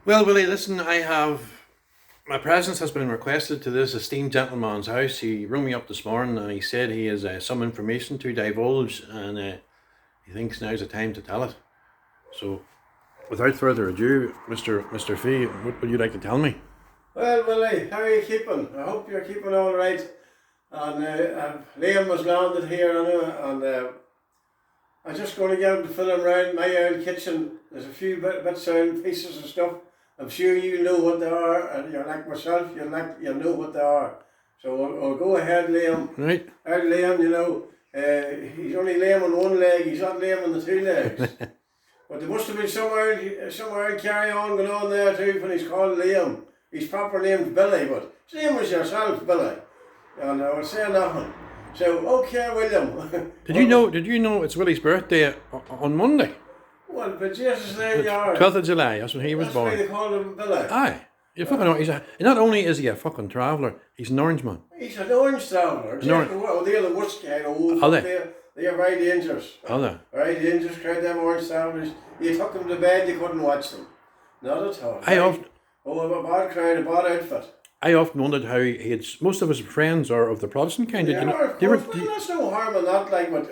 Well, Willie, listen, my presence has been requested to this esteemed gentleman's house. He rung me up this morning and he said he has some information to divulge and he thinks now's the time to tell it. So, without further ado, Mr. Fee, what would you like to tell me? Well, Willie, how are you keeping? I hope you're keeping all right. And Liam was landed here, and I'm just going to get him to fill him around my own kitchen. There's a few bits and pieces of stuff. I'm sure you know what they are, and you're like myself, you'll know what they are. So I'll go ahead, Liam. Right. Out, Liam, he's only lame on one leg, he's not lame on the two legs. But there must have been somewhere carry on going on there too when he's called Liam. His proper name's Billy, but his name was yourself, Billy. And I was saying nothing. So, okay, William. Did you know it's Willie's birthday on Monday? Well, but Jesus, there you are. 12th of July, that's when he was born. That's why they call him Billy. Aye. You fucking know, not only is he a fucking traveller, he's an orange man. He's an orange traveller. Well, they're the worst kind of old. Are they? They're very dangerous. Are they? Very dangerous crowd, them orange travellers. You took them to bed, you couldn't watch them. Not at all. A bad crowd, a bad outfit. I often wondered how he had, most of his friends are of the Protestant kind. Yeah, of course. Well, there's no harm in that, like, but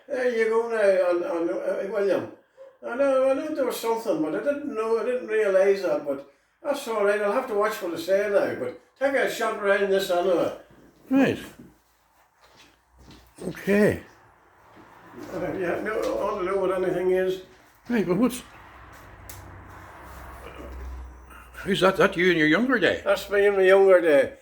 there you go now, on William. I know there was something, but I didn't realise that, but that's all right. I'll have to watch what I say now, but take a shot around this anyway. Right. Okay. Yeah, no, I want to know what anything is. Right, but who's that? That you in your younger day? That's me in my younger day.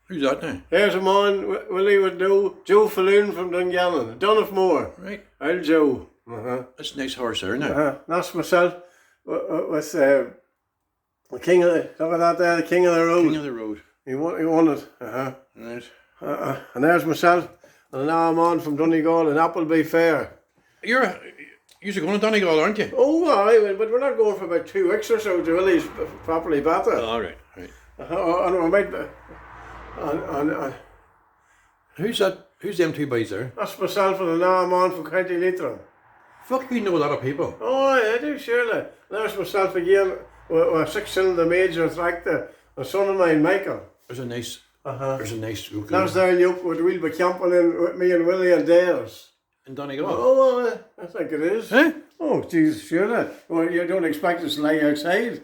Who's that now? There's a man, Willie would know, Joe Falloon from Dungannon, Donaghmore. Right. Old Joe. That's a nice horse there now. That's myself with the king of the, look at that there, the king of the road. King of the road. He won it. Right. And there's myself, and now I'm on from Donegal in Appleby Fair. You're going to Donegal, aren't you? Oh, aye, but we're not going for about 2 weeks or so to Willie's properly better. Oh, all right, right. And we might be, and Who's that? Who's them two boys there? that's myself, and now I'm on from County Leitrim. Fuck, you know a lot of people. Oh, I do, surely. There's myself again with a 6-cylinder major tractor. A son of mine, Michael. There's a nice. Okay. That's their yoke what we'll be camping in with me and Willie and Dales. In Donegal. Oh, I think it is. Huh? Oh, Jesus, surely. Well, you don't expect us to lie outside.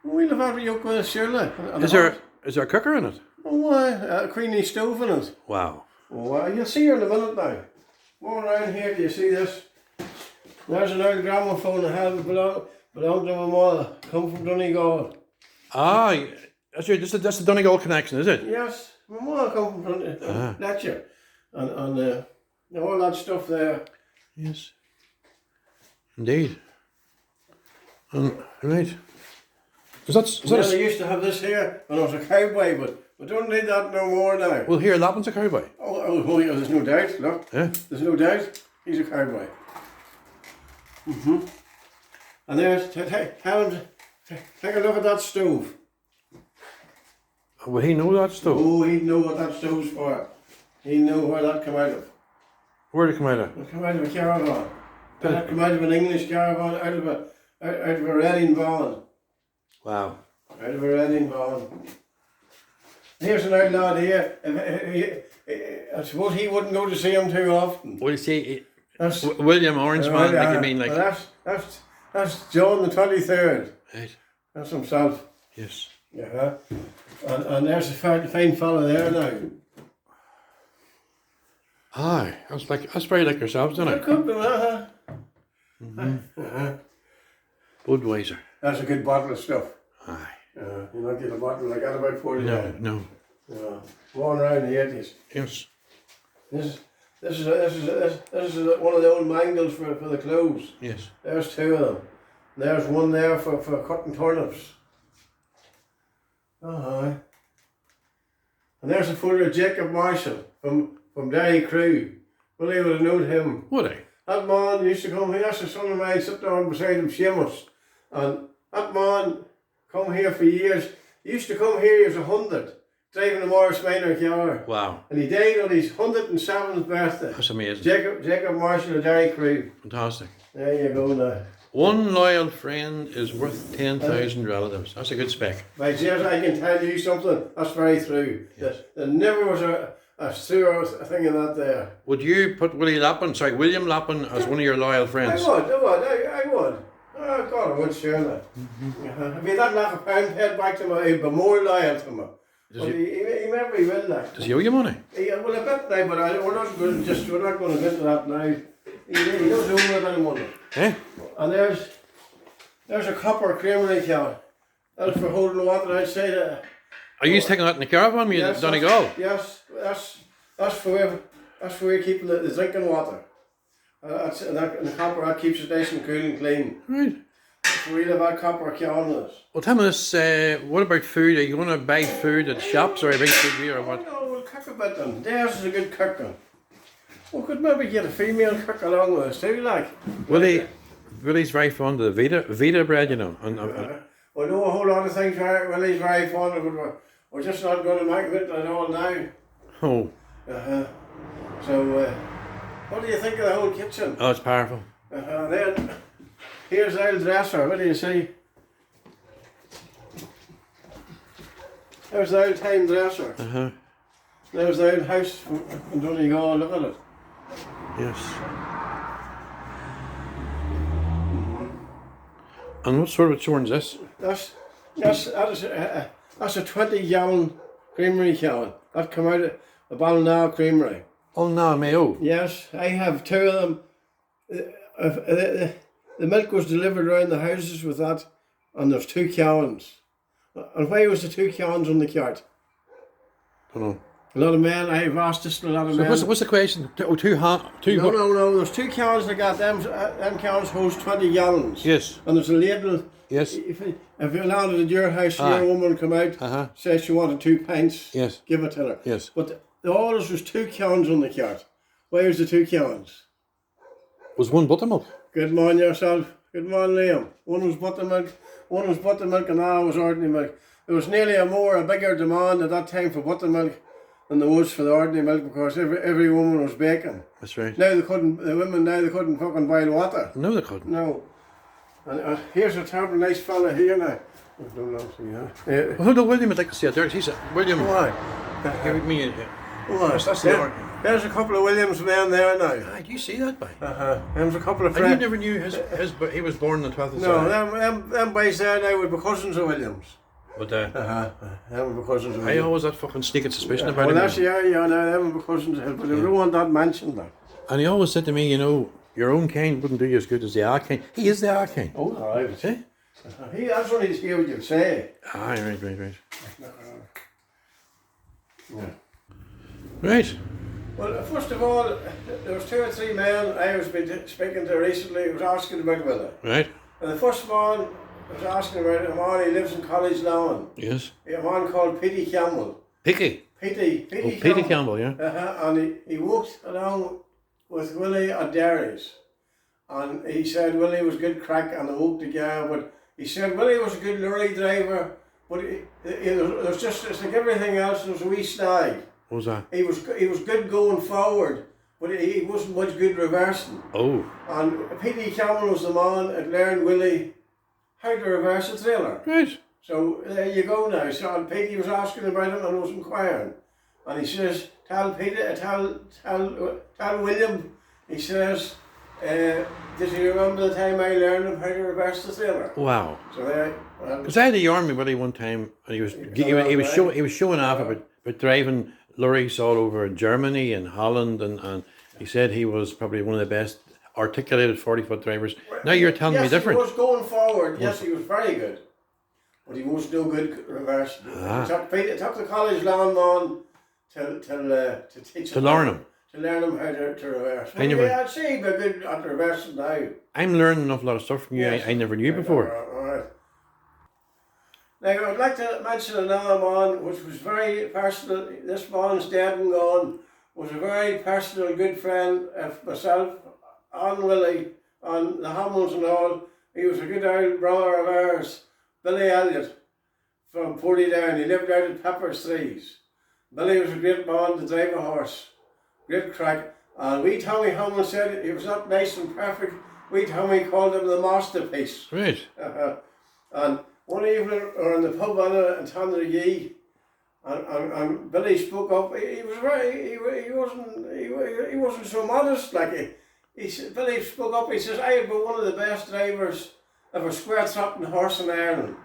We'll have a yoke with us, surely. Is there a cooker in it? Oh, a Queenie stove in it. Wow. Oh, you'll see her in a minute now. Go around here, do you see this? There's an old gramophone that had belonged to my mother, come from Donegal. Ah, that's the Donegal connection, is it? Yes, my mother come from Letcher. And all that stuff there. Yes. Indeed. Right. I used to have this here when I was a cowboy, but we don't need that no more now. Well, here, Lappin's a cowboy. Oh, yeah, there's no doubt, look. Yeah. There's no doubt. He's a cowboy. And there's, take a look at that stove. Will he know that stuff? Oh, he'd know what that stove's for. He'd know where that come out of. Where did it come out of? It come out of a caravan. That come out of an English caravan, out of a Reading van. Wow. Out of a Reading van. Here's an old lad here. I suppose he wouldn't go to see him too often. What do you say? William Orangeman, like you mean, like. That's John the 23rd. Right. That's himself. Yes. Yeah. And there's a fine fella there now. Aye, that's very like yourselves, isn't it? It could be, Budweiser. That's a good bottle of stuff. Aye. You not get a bottle like that about 40 No, no. Go on around the 80s. Yes. This is one of the old mangles for the clothes. Yes. There's 2 of them. And there's one there for cutting turnips. And there's a photo of Jacob Marshall from Derry Crew. Well, they would have known him. Would he? That man used to come here. That's a son of mine sitting down beside him, Seamus. And that man come here for years. He used to come here, he was 100, driving a Morris Minor car. Wow. And he died on his 107th birthday. That's amazing. Jacob Marshall of Derry Crew. Fantastic. There you go now. One loyal friend is worth 10,000 relatives. That's a good spec. My dears, I can tell you something. That's very true. Yes. There never was a truer thing in that there. Would you put William Lappin as one of your loyal friends? I would. Oh God, I would surely. If he had like a pound paid back to me, he'd be more loyal to me. But he maybe will like. Does he owe you money? Well, a bit now, but we're not going to get to that now. He doesn't owe me a bit of money. Eh? And there's a copper creamery can. That's for holding water outside. Are you taking that in the caravan with you, Donegal? Yes, that's for we're keeping the drinking water. And the copper that keeps it nice and cool and clean. Right. So we have that copper can is. Well, tell me this, what about food? Are you going to buy food at shops or bring food here or what? No, we'll cook a bit then. Theirs is a good cooking. We could maybe get a female cook along with us too, like. Willie's very fond of the Vita bread, you know. We know a whole lot of things Willie's very fond of, but we're just not going to make it at all now. Oh. So, what do you think of the whole kitchen? Oh, it's powerful. Then, here's the old dresser, what do you see? There's the old time dresser. There's the old house in Donegal, look at it. Yes. And what sort of churn is this? That's a 20-gallon creamery can. That come out of the Ballina Creamery. Oh no, Mayo. Yes, I have two of them. The milk was delivered around the houses with that, and there's 2 cans. And why was the 2 cans on the cart? Don't know. A lot of men, I've asked this to a lot of men. What's the question? Two. No, there's 2 cans that got them cans holds 20 gallons. Yes. And there's a ladle. Yes. If you landed at your house, your woman come out, says she wanted 2 pints, yes, give it to her. Yes. But the orders was 2 cans on the cart. Where's the 2 cans? Was one buttermilk? Good morning yourself. Good morning, Liam. One was buttermilk, and now was ordinary milk. There was nearly a bigger demand at that time for buttermilk than there was for the ordinary milk, because every woman was baking. That's right. The women couldn't fucking boil water. No, they couldn't. No. And here's a terrible nice fella here now. Hold on, William, I'd like to see it there. He said, William. Why? Give me a... Why? There's a couple of Williams men there now. Ah, do you see that, boy? There's a couple of friends. friends. And you never knew he was born on the 12th of No, them boys there now would be cousins of Williams. But them would be cousins of Williams. I always had fucking sneaking suspicion about him. Well, that's, them would be cousins of him, but they don't want that mentioned now. And he always said to me, you know, your own kind wouldn't do you as good as the our kind. He is the our kind. Oh, all right. See? That's only to hear what you say. Ah, right. Yeah. Right. Well, first of all, there was 2 or 3 men I was been speaking to recently who was asking about Willie. Right. And the first man was asking about a man, he lives in College Lawn. Yes. A man called Petey Campbell. Petey Campbell, yeah. And he walked along with Willie at Derry's. And he said Willie was good crack and they walked together, but he said Willie was a good lorry driver, but there's it's like everything else, there was a wee snag. What was that? He was good going forward, but he wasn't much good reversing. Oh. And Petey Campbell was the man that learned Willie how to reverse a trailer. Right. So there you go now. So Petey was asking about him and was inquiring. And he says, tell William, he says, did you remember the time I learned him how to reverse the trailer? Wow. So there. Because I had a army Willie one time, and he was showing off about driving lorries all over Germany and Holland, and he said he was probably one of the best articulated 40-foot drivers. Now you're telling me different. He was going forward. Yes, he was very good, but he was no good reverse. It took the College Lawn man to teach him. To learn him. To learn him how to reverse. I'd say he'd be good at reversing now. I'm learning an awful lot of stuff from you. Yes. I never knew before. All right. Now I'd like to mention another man which was very personal. This man's dead and gone. Was a very personal, good friend of myself, and Willie, and the Hamills and all. He was a good old brother of ours, Billy Elliott, from Portydown. He lived out at Pepper's Trees. Billy was a great man to drive a horse, great crack. And wee Tommy Hammond said he was not nice and perfect we Tommy called him the masterpiece. Right. And one evening we were in the pub and Tanner Yee, and Billy spoke up. He wasn't so modest like Billy spoke up. He says, "I have been one of the best drivers of a square-trotting horse in Ireland."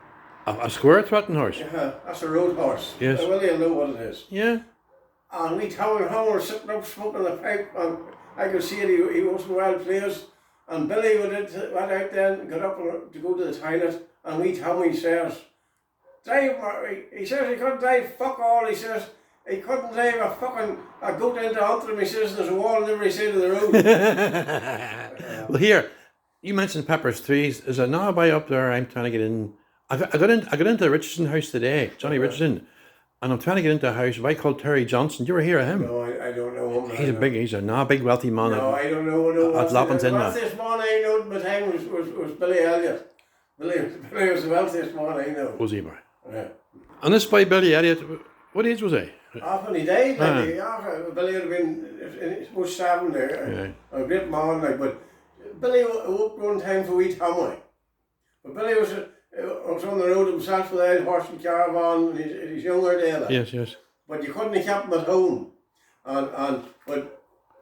A square-trotting horse? That's a road horse. Yes. Willie will know what it is. Yeah. And we Tommy and were sitting up smoking a pipe, and I could see it, he wasn't well pleased. And Billy went out then and got up to go to the toilet, and we Tommy says, "Drive," he says he couldn't drive fuck all, he says, he couldn't drive a goat into Antrim, he says, there's a wall on every side of the road. Well, here, you mentioned Pepper's Trees. There's a knobby up there I'm trying to get in. I got into the Richardson house today, Johnny Richardson, and I'm trying to get into a house. If I called Terry Johnson, do you ever hear of him? No, I don't know him. He's a big wealthy man. No, I don't know. No, At Lappin's in that. The wealthiest man I know at the time was Billy Elliot. Billy was the wealthiest man I know. Was he, boy? Yeah. And this boy Billy Elliot, what age was he? When he died, Billy would have been most 70, a great man, but Billy woke one time for wee Tommy. But Billy was on the road himself with a horse and caravan in his younger days. Yes. But you couldn't have kept him at home. But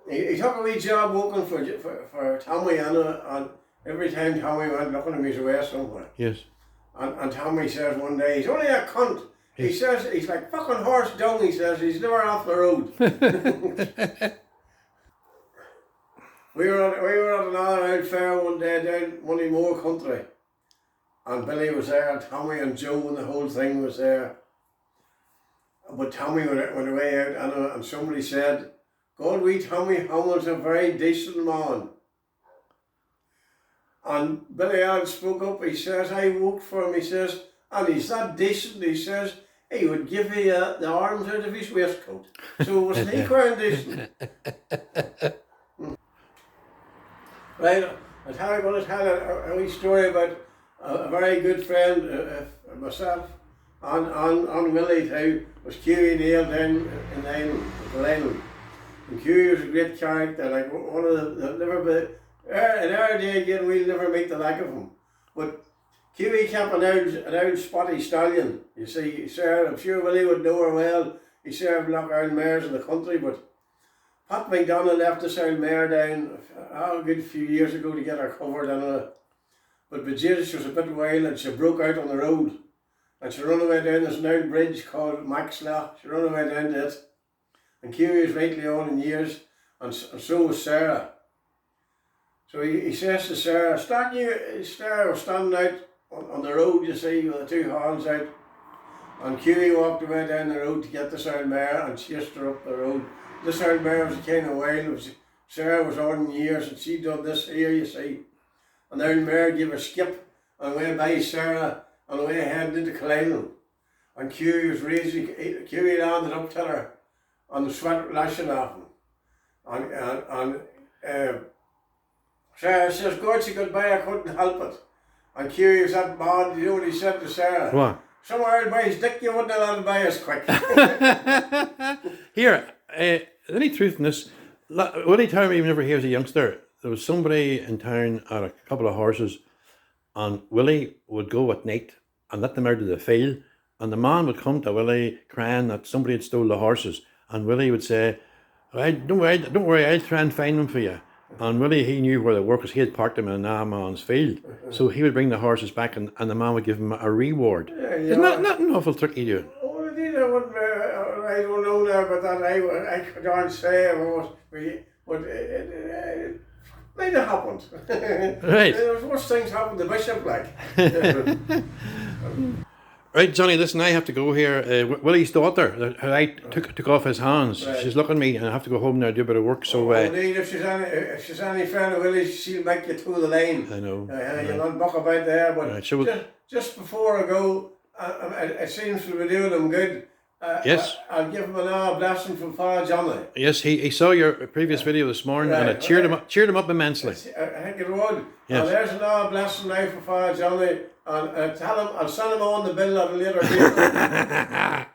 he took a wee job working for Tommy, and every time Tommy went looking at him, he was away somewhere. Yes. And Tommy says one day, he's only a cunt. He says, he's like fucking horse dung, he says, he's never off the road. we were at another out fair one day down Moneymore country. And Billy was there, and Tommy and Joe and the whole thing was there. But Tommy went away out and somebody said, "God, wee Tommy Hamill's a very decent man." And Billy Allen spoke up, he says, "I worked for him," he says, "and he's that decent," he says, "he would give you the arms out of his waistcoat." So wasn't he quite decent? Right, I'm going to tell a wee story about a very good friend of myself and Willie, who was Hughie Neal down in Ireland. And Hughie was a great character, like one of the never be. In our day again, we'll never make the like of him. But Hughie kept an old spotty stallion. You see, I'm sure Willie would know her well. He served Loch Iron mares in the country, but Pat McDonald left this old mare down a good few years ago to get her covered on it. But Jesus, she was a bit wild and she broke out on the road. And she ran away down this old bridge called Maxlaw. She ran away down to it. And Hughie was rightly on in years, and so was Sarah. So he says to Sarah, Sarah was standing out on the road, you see, with the two horns out. And Hughie walked away down the road to get this old mare and chased her up the road. This old mare was kind of wild. Sarah was on in years and she done this here, you see. And the old mare gave a skip and went by Sarah and away heading into Killeen. And Hughie was raising, Hughie landed up to her and the sweat lashing off him. And Sarah says, "God, she could buy, I couldn't help it." And Hughie was that mad, you know what he said to Sarah? What? "Somewhere I'll buy his dick, you wouldn't have let him buy as quick." Here, is any truth in this? Willie told me whenever he was a youngster, there was somebody in town had a couple of horses, and Willie would go at night and let them out of the field, and the man would come to Willie crying that somebody had stole the horses, and Willie would say, don't worry, I'll try and find them for you." And Willie, he knew where they were because he had parked them in a man's field. So he would bring the horses back and the man would give him a reward. Isn't that not an awful trick you do? Oh, indeed, I don't know now about that. I can't say but it might have happened. Right. There was worse things happened to Bishop, like. Right, Johnny, listen, I have to go here. Willie's daughter, who I took off his hands, right. She's looking at me and I have to go home now and do a bit of work. So, indeed, if she's any friend of Willie's, she'll make you to the lane. I know. You'll not buck about there, but right, just before I go, it seems to be doing them good. Yes. I'll give him an blessing from Father Johnny. Yes, he saw your previous video this morning, right, and it cheered him up immensely. I think it would. Yes. And there's another blessing now for Father Johnny, and I'll send him on the bill at a later date.